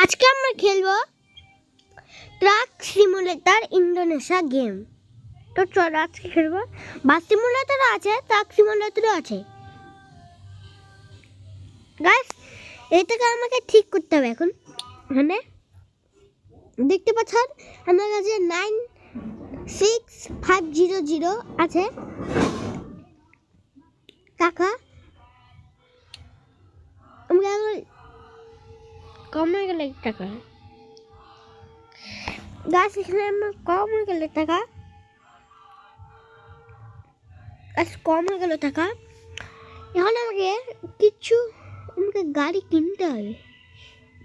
আজকে আমরা খেলবো ট্রাক সিমুলেটর ইন্দোনেশিয়া গেম। তো চল আজকে খেলবো। বাস সিমুলেটরও আছে, ট্রাক সিমুলেটরও আছে। গাইস, এটাকে আমাকে ঠিক করতে হবে এখন। মানে দেখতে পাচ্ছেন আমার কাছে 96500 আছে টাকা। আমরা কম হয়ে গেলে টাকা গাছ, এখানে আমার কম হয়ে গেল টাকা। কম হয়ে গেল টাকা। এখন আমাকে গাড়ি কিনতে হবে।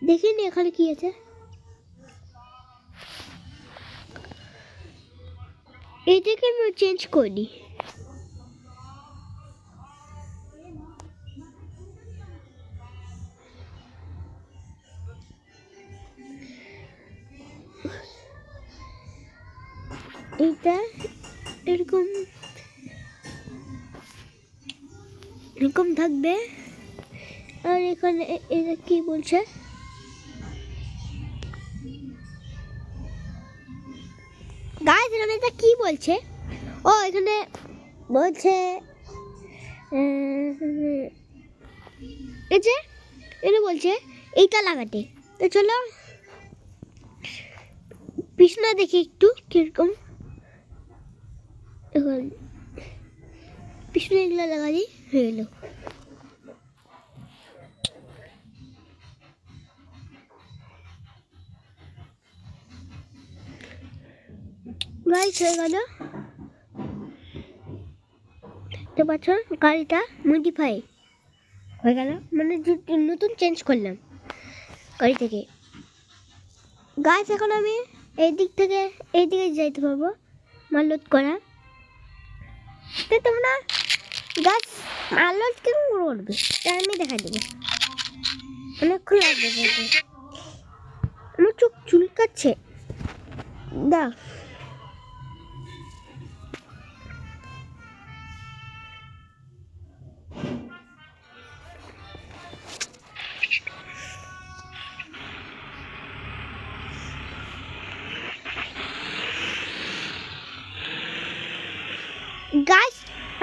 দেখিনি এখানে কি আছে। এটাকে আমি চেঞ্জ করি। এটা এরকম এরকম থাকবে। আর এখানে এটা কি বলছে, গাইস এখানে এটা কি বলছে? ও এখানে বলছে এই যে এটা বলছে এইটা লাগাতে। তো চলো পিছনে দেখি একটু কিরকম। এখন পিছনে এগুলো লাগাই হয়ে গেল। গাইস হয়ে গেল। দেখতে পাচ্ছ গাড়িটা মডিফাই হয়ে গেল, মানে নতুন চেঞ্জ করলাম গাড়ি থেকে। গাইস এখন আমি এই দিক থেকে এই দিকে যাইতে পারবো মাল লোড করা। তো তোমরা গাছ মাল লোড কেমন করবে আমি দেখা দেবো। অনেকক্ষণ লাগবে, আমার চোখ চুলকাচ্ছে। দা গাছ,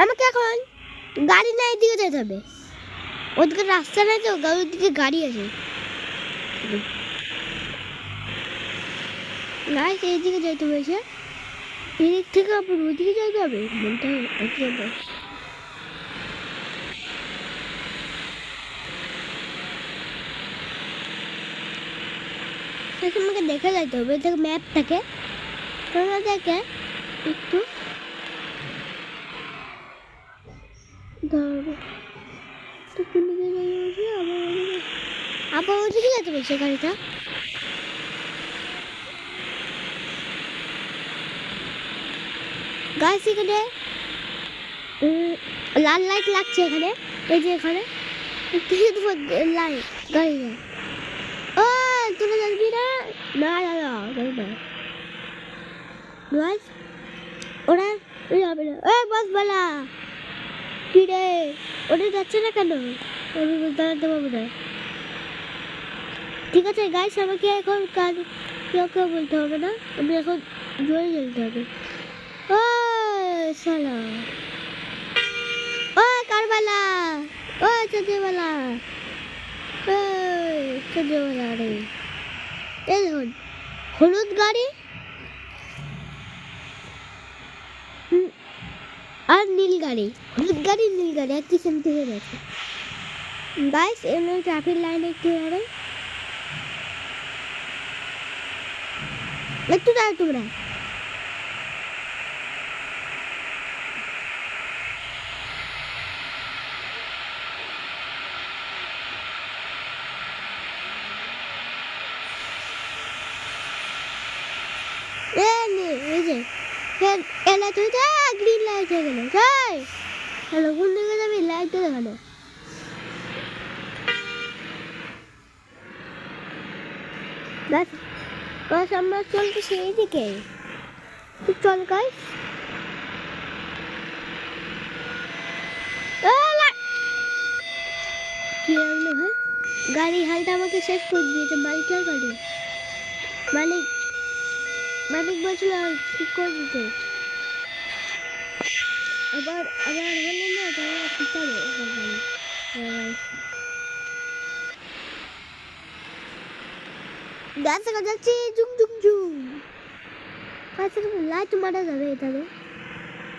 আমাকে এখন গাড়ি না এদিকে যেতে হবে। ওদিকে রাস্তা নাই তো, ওদিকে গাড়ি আছে। গাছ এইদিকে যেতে হয়েছে, এদিক থেকে আবার ওদিকে যেতে হবে। মনটা এখন আমাকে দেখে যাইতে হবে। দেখো ম্যাপ থাকে, তোমরা দেখে একটু আবার ওদিকে যেতে বলছে গাড়িটা। গাছ এখানে লাল লাইট লাগছে এখানে, এই যে এখানে লাইট গাড়ি। ও তোরা যাবি না? না দাদা যাবি না। গাছ ওরা যাবে না। বস বলা কি রে, ওটা যাচ্ছে না কেন? আমি দাঁড়াতে পারবো না। ঠিক আছে গাইস, আমাকে এখন কাজ কেউ বলতে হবে না, আমি এখন জোরে চলতে হবে। ও শালা, ও কারবালা, ও চোদ্দবেলা, ও চোদ্দবেলা রে। এই দেখুন হলুদ গাড়ি আর নীল গাড়ি, হলুদ গাড়ি নীল গাড়ি একই সেম থেকে গেছে। গাইস এমন ট্রাফিক লাইন একটু আরে একটু দাঁড়াও তোমরা। এই যে এলা তুই যা গ্রিন লাইট হয়ে গেল। যাই হ্যালো, কোন দিকে যাবি? লাইট দেখানো। বাস আমরা চলতে সেই দিকে চল গাইস। কি হলো ভাই? গাড়ি হালটা আমাকে শেষ করে দিয়েছে। মালিকের গাড়ি, মালিক মালিক বলছিল ঠিক করে দিতে। আবার বললে না তাহলে পিটাবে গাছ যাচ্ছে জুম জুম জুম। গাছের লাইট মারা যাবে এটাতে,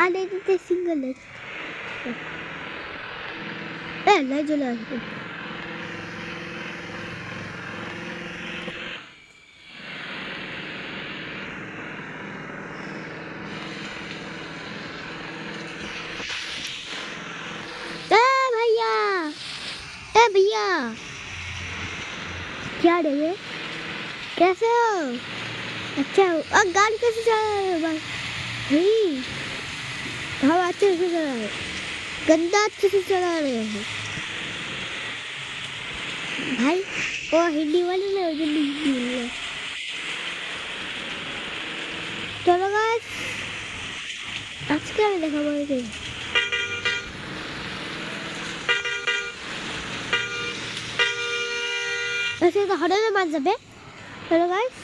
আর এটাতে সিঙ্গেল লাইট। লাইট চলে আসবে। भैया क्या रे, कैसे हो? अच्छा और गाड़ी कैसे चला रहे हो भाई? हम अच्छे से चला रहे, गंदा अच्छे से चला रहे हो भाई। वो हिंदी वाले ना हिंदी बोल। चलो गाइस आज क्या देखा बोलते ऐसे तो हरे में मान जाबे। चलो गाइस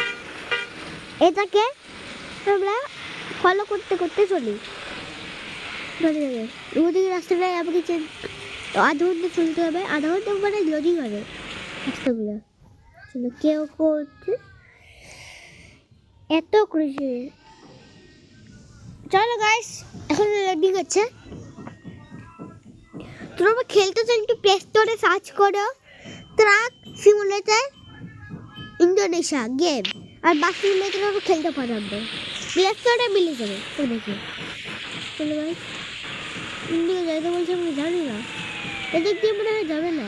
এটাকে আমরা ফলো করতে করতে চলি। ওদিকে রাস্তাটায় আমাকে আধা ঘন্টা চলতে হবে, আধা ঘন্টা মানে লোডিং হবে রাস্তাগুলো। চলো কেউ করছে এত করেছে। চলো গাইস এখন লোডিং হচ্ছে। তোমরা খেলতে চাও একটু প্লে স্টোরে সার্চ করো ট্রাক সিমুলেটর ইন্দোনেশিয়া গেম, আর বাস সিমুলেটরও খেলতে পারবে। প্লে স্টোরে মিলে যাবে তো দেখি। চলো গাইস ইন্ডিয়া যাইতে বলছে আমি জানি না, এদিক দিয়ে মনে হয় যাবে না।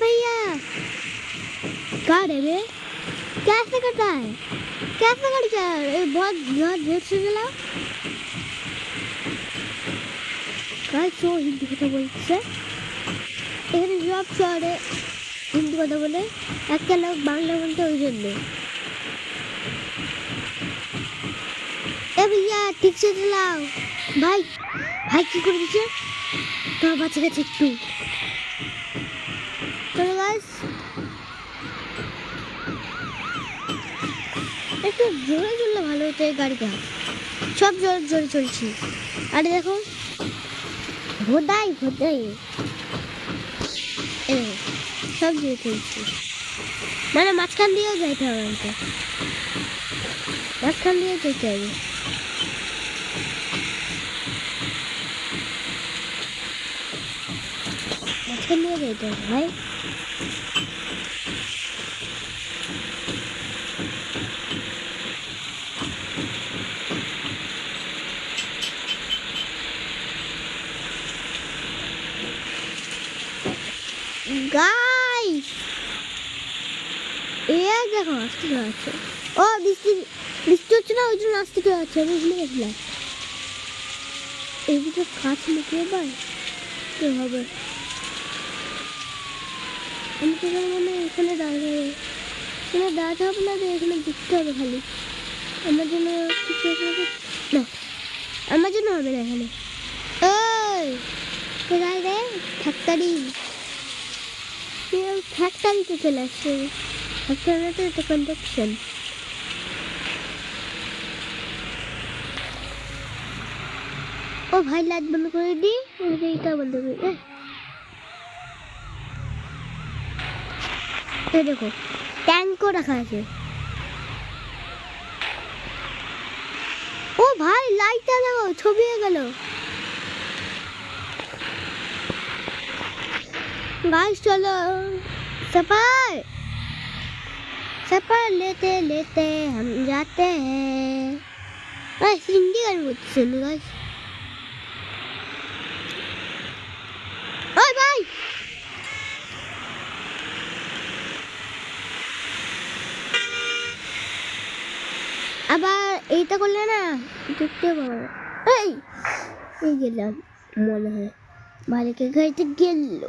भैया कार है बे, कैसे करता है, कैसे कर जा बहुत देर से चला। गाइस वो हिंदी কথা বলছে, এখানে সব শহরে হিন্দি কথা বলে, একটা লোক বাংলা বলতে ওই জন্য। भैया ठीक से चलाओ भाई। भाई কি করে দিচ্ছে তো বাঁচে গেছে একটু। চলো গাইস একটু জোরে চললে ভালো হতো এই গাড়িটা, সব জোরে জোরে চলছি। আরে দেখো ভোদাই সব জোরে চলছি, মানে মাঝখান দিয়েও যাইতে হবে আমাকে, মাঝখান দিয়ে যেতে হবে। মাঝখান দিয়ে যেতে হবে ভাই। গাইস এ দেখো আসতে যাচ্ছে। ও বৃষ্টি হচ্ছে না ওই জন্য আসতে যাচ্ছে, আমি ভুলে গেছিলাম। এই দুটো কাজ লুকিয়ে পাই কি হবে। আমি তো মানে এখানে দাঁড়াতে হবে না, এখানে দেখতে হবে খালি। আমার জন্য কিছু না, আমার জন্য হবে না এখানে। ওই কোথায় রে ফ্যাক্টরিতে চলে আসছে। ফ্যাক্টরিতে তো কন্ডাকশন। ও ভাই লাইট বন্ধ করে দি, এইটা বন্ধ করে দে। এই দেখো ট্যাঙ্কও রাখা আছে। ও ভাই লাইটটা দেখো ছবি হয়ে গেল। गाइस चलो सफर लेते लेते हम जाते हैं। गाइस हिंदी गाने सुनो गाइस। ओए भाई আবার এইটা করলে না দেখতে পাবো। এই গেলাম মনে হয় মালিকের গাড়িতে গেল।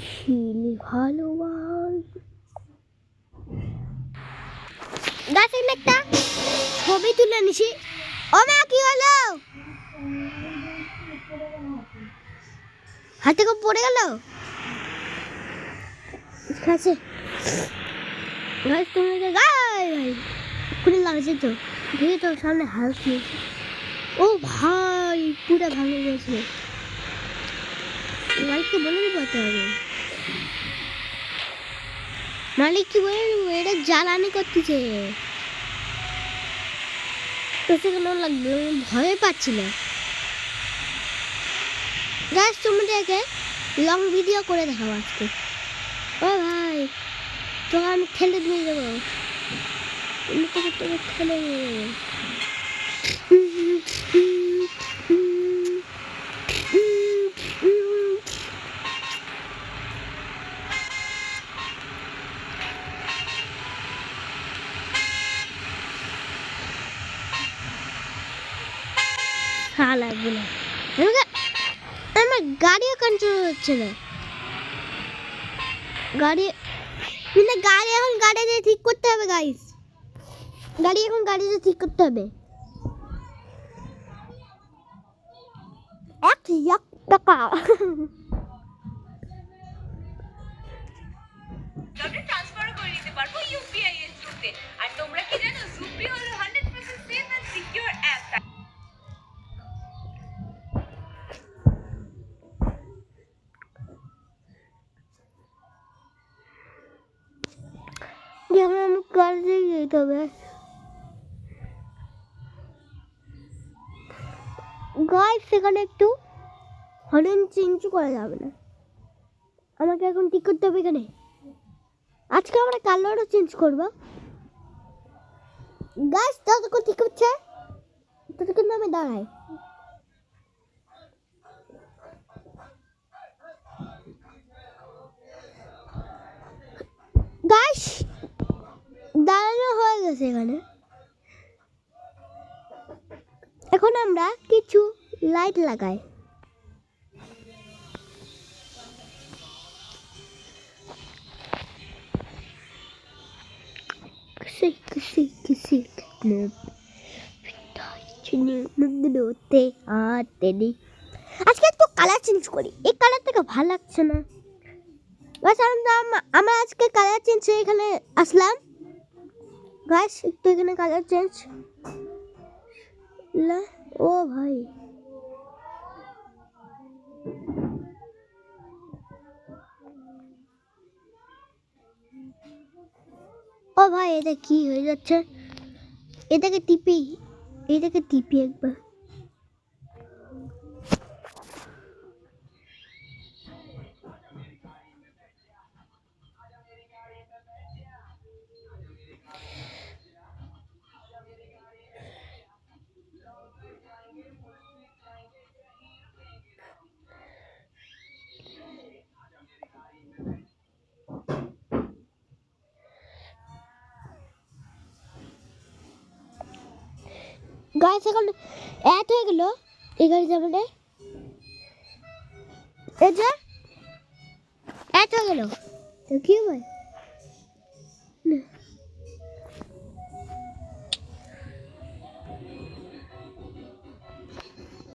ছিলি ভালোবাস গাছ একটা ছবি তুলে নিছি। ও মা কি হলো? হাত থেকে পড়ে গেল। ঠিক আছে গাছ তুমি গাই ভাই খুলে লাগছে তো দেখে তো সামনে হাল খেয়েছে। ও ভাই পুরো ভাঙে গেছে। মালিককে বলে দিতে হবে। মালিক কি বলে দেবো এটা জ্বালানি করতেছে তো কেন লাগবে ভয় পাচ্ছি না। গাছ তোমাদেরকে লং ভিডিও করে দেখাবো আজকে। ও ভাই তোকে আমি ঠেলে দিয়ে দেবো তোকে ঠেলে দিয়ে দেবো। আমার গাড়িও কন্ট্রোল হচ্ছে না। গাড়ি মানে গাড়ি এখন গাড়িতে ঠিক করতে হবে গাইস। গাড়ি এখন গাড়িতে ঠিক করতে হবে। 1,00,000 টাকা ট্রান্সফার করে নিতে পারবো ইউপিআই এর থ্রুতে। আর তোমরা কি জানো সুপি হলো 100% সেফ এন্ড সিকিউর অ্যাপ। যেমন আমি গাড়িতে যেতে হবে। গাইস সেখানে একটু হর্ন চেঞ্জ করা যাবে না। আমাকে এখন ঠিক করতে হবে এখানে। আজকে আমরা কালারও চেঞ্জ করবো। গাইস ততক্ষণ ঠিক হচ্ছে ততক্ষণ আমি দাঁড়াই। গাইস দাঁড়ানো হয়ে গেছে এখানে। এখন আমরা কিছু লাইট লাগাই। किसी আজকে একটু কালার চেঞ্জ করি। এই কালারটাকে ভালো লাগছে না। বাস আমরা আজকে কালার চেঞ্জ এখানে আসলাম। গাইস একটু এখানে কালার চেঞ্জ ও ভাই ও ভাই এটা কি হয়ে যাচ্ছে? এটাকে টিপি একবার। গাইস এখন এত হয়ে গেল এই গাড়ি যাবে এই যে এত হয়ে গেল তো কি হবে না